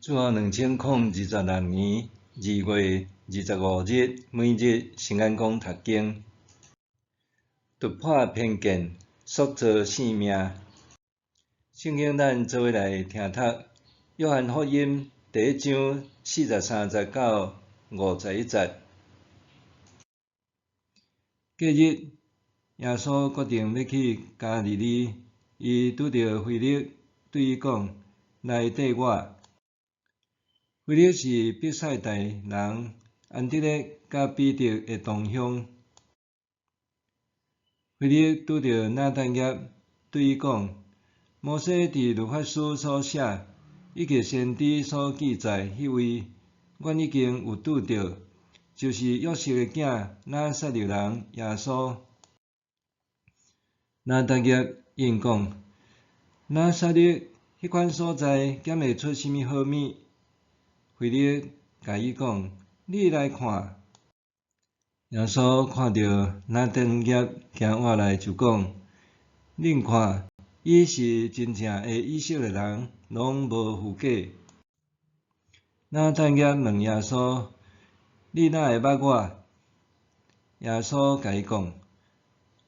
自2026年2月25日，每日圣安宫读经，突破偏见，塑造生命。圣经咱做伙来听读。约翰福音第1章43到51节。隔日，耶稣决定要去加利利，伊拄着腓力，对伊讲：“来缀我。”腓力是伯赛大人，安德烈甲彼得的同乡。腓力拄着拿但业，对伊讲：“摩西伫律法书所写，以及先知所记载迄位，阮已经有拄着，就是约瑟的囝拿撒勒人耶稣。”拿但业应讲：“拿撒勒迄款所在，检会出甚物好物？”腓力甲伊讲：“你来看。”耶稣看到拿但业行活来，就讲：“恁看，伊是真正的以色列人，拢无虚假。”拿但业问耶稣：“你哪会捌我？”耶稣甲伊讲：“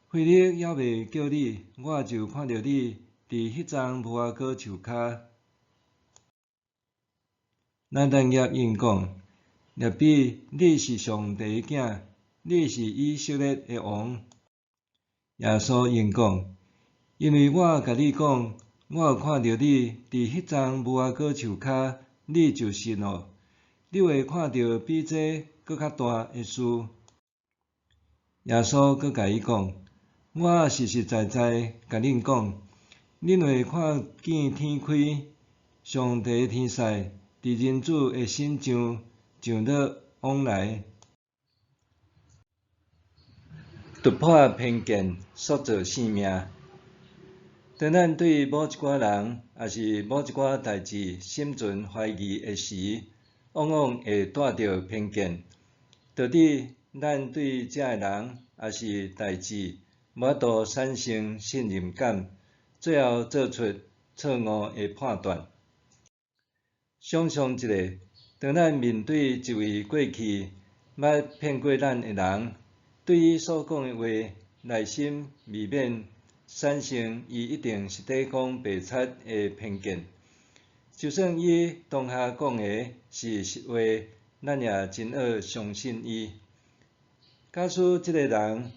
腓力还未叫你，我就看到你伫迄丛无花果树骹。”拿但业应讲：“rabbi，你是上帝的囝，你是以色列的王。”耶稣应讲：“因为我甲你讲，我有看到你伫迄丛无花果树骹，你就信咯。你会看到比这搁较大的事。”耶稣搁甲伊讲：“我实实在在甲恁讲，恁会看见天开，上帝的天使伫人子的身上落往来。”突破偏见，塑造生命。当咱对某一寡人，也是某一寡代志心存怀疑的时，往往会带着偏见，导致咱对遮个人也是代志无法度产生信任感，最后做出错误的判断。想象一下，当咱面对一位过去捌骗过咱的人，对伊所讲的话，内心未免产生伊一定是在讲白贼的偏见。就算伊当下讲的是实话，咱也真好相信伊。假使这个人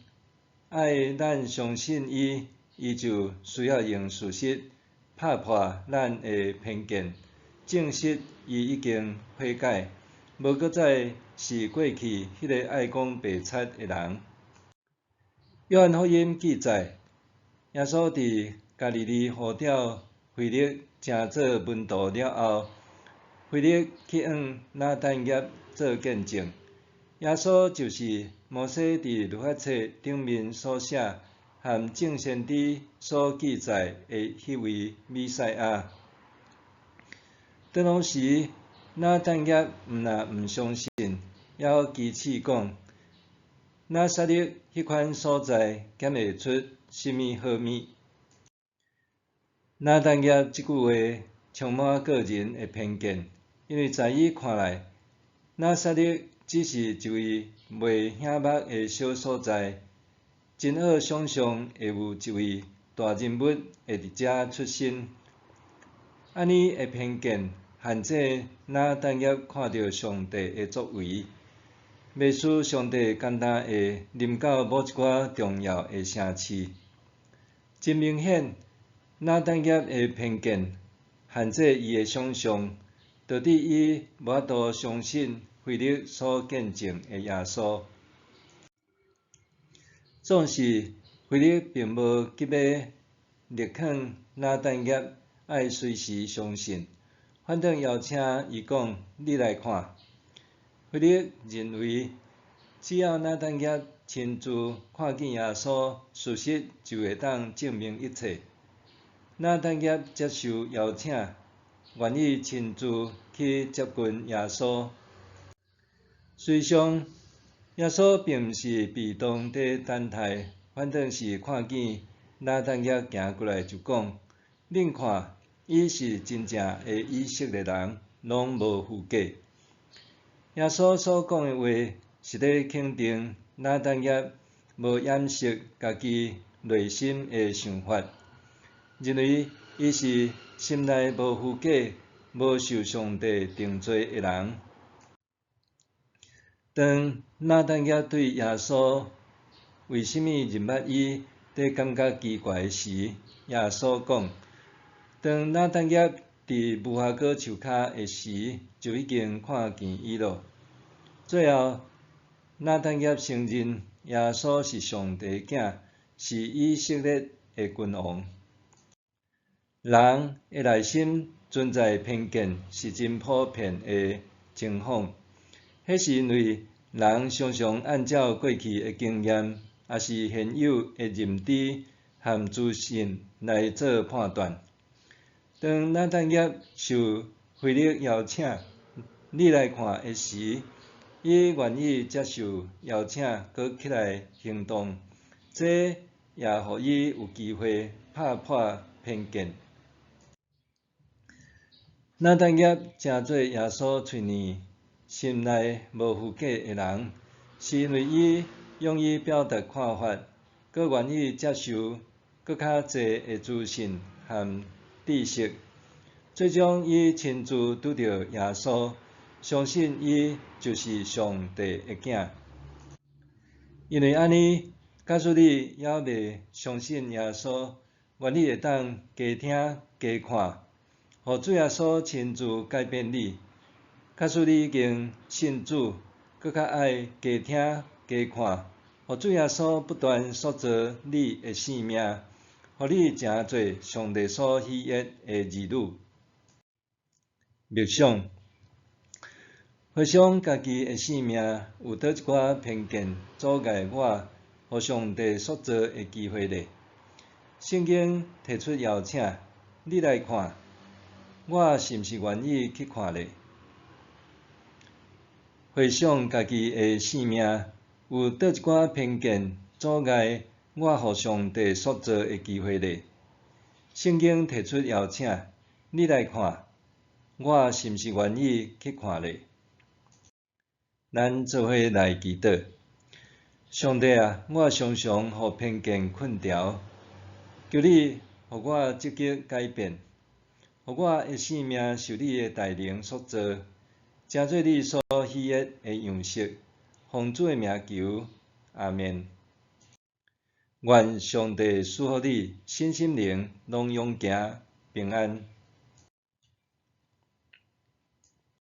爱咱相信伊，伊就需要用事实拍破咱的偏见，证实伊已经悔改，无搁再是过去迄个爱讲白贼的人。约翰福音记载，耶稣伫加利利呼召腓力成做门徒了后，腓力去向拿但业做见证。耶稣就是摩西伫律法册顶面所写，含众先知所记载的迄位弥赛亚。当当时，拿但业毋相信，还讥刺讲：“拿撒勒迄款所在，检会出甚物好物？”拿但业即句话充满个人的偏见，因为在伊看来，拿撒勒只是一位袂显目的小所在，真好想象会有一位大人物会伫遮出现。安尼的偏见限制拿但业看到上帝的作为，袂使上帝简单会临到某一寡重要的城市。真明显，拿但业的偏见限制伊的想象，导致伊无法度相信腓力所见证的耶稣。总是腓力并无急要力劝拿但业爱随时相信，反倒邀请伊讲：“你来看。”腓力认为，只要拿但业亲自看见耶稣，事实就会当证明一切。拿但业接受邀请，愿意亲自去接近耶稣。实际上，耶稣并毋是被动在等待，反倒是看见拿但业行过来就讲：“恁看，伊是真正的以色列人，拢无符格。耶稣所讲的话，是咧肯定拿但业无掩饰家己内心的想法，认为伊是心内无符格、无受上帝定罪的人。当拿但业对耶稣为甚物认捌伊，在感觉奇怪时，耶稣讲：当拿但业伫无花果树骹的时，就已经看见伊咯。最后，拿但业承认耶稣是上帝囝，是以色列的君王。人的内心存在偏见，是真普遍的情况。迄是因为人常常按照过去的经验，也是现有的认知和资讯来做判断。当拿但业受腓力邀请，你来看的时，伊愿意接受邀请，搁起来行动，这也互伊有机会打破偏见。拿但业正做耶稣喙耳心内无符格的人，是因为伊勇于表达看法，搁愿意接受搁较侪的资讯和知识，最终伊亲自拄到耶稣，相信伊就是上帝的囝。因为安尼，假使你还未相信耶稣，愿意会当加听加看，互主耶稣亲自改变你。假使你已经信主，搁较爱加听加看，互主耶稣不断塑造你的性命，互你成做上帝所喜悦的儿女。默想，回想家己的性命有倒一寡偏见阻碍我互上帝塑造的机会呢？圣经提出邀请，你来看，我是毋是愿意去看呢？回想家己的性命有倒一寡偏见阻碍我互上帝塑造的机会呢？圣经提出邀请，你来看，我是毋是愿意去看呢？咱做伙来祈祷。上帝啊，我常常互偏见困住，求你互我积极改变，互我的性命受你的大能塑造，成做你所喜悦的样式。奉主的名求，阿们。愿上帝赐福你身心灵拢勇行平安。